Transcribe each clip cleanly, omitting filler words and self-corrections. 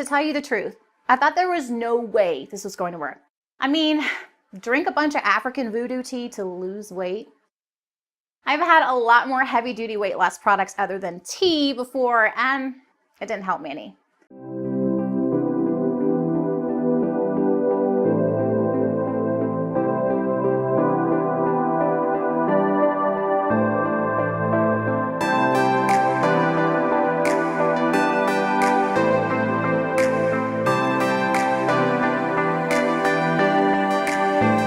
to tell you the truth, I thought there was no way this was going to work. I mean, drink a bunch of African voodoo tea to lose weight? I've had a lot more heavy-duty weight loss products other than tea before, and it didn't help me any.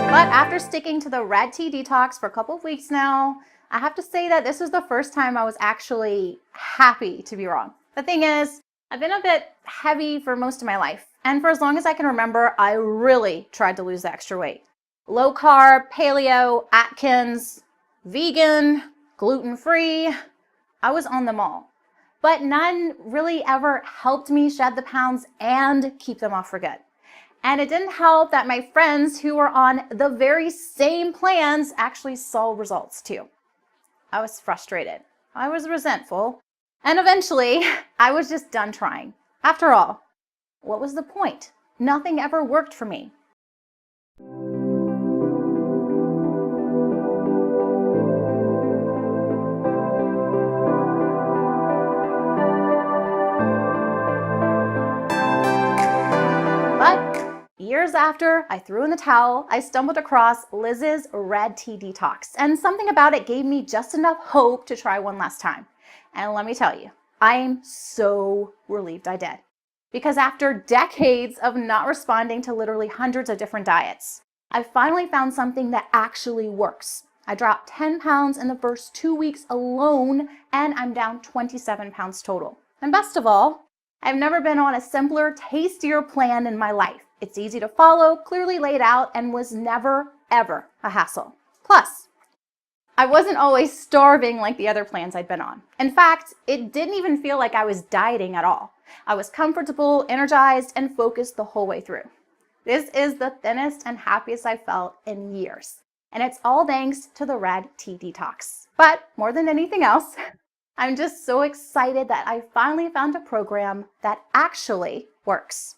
But after sticking to the red tea detox for a couple of weeks now, I have to say that this was the first time I was actually happy to be wrong. The thing is, I've been a bit heavy for most of my life, and for as long as I can remember, I really tried to lose the extra weight. Low carb, paleo, Atkins, vegan, gluten-free, I was on them all. But none really ever helped me shed the pounds and keep them off for good. And it didn't help that my friends who were on the very same plans actually saw results too. I was frustrated. I was resentful. And eventually, I was just done trying. After all, what was the point? Nothing ever worked for me. Years after I threw in the towel, I stumbled across Liz's Red Tea Detox, and something about it gave me just enough hope to try one last time. And let me tell you, I am so relieved I did. Because after decades of not responding to literally hundreds of different diets, I finally found something that actually works. I dropped 10 pounds in the first 2 weeks alone, and I'm down 27 pounds total. And best of all, I've never been on a simpler, tastier plan in my life. It's easy to follow, clearly laid out, and was never, ever a hassle. Plus, I wasn't always starving like the other plans I'd been on. In fact, it didn't even feel like I was dieting at all. I was comfortable, energized, and focused the whole way through. This is the thinnest and happiest I've felt in years. And it's all thanks to the Red Tea Detox. But more than anything else, I'm just so excited that I finally found a program that actually works.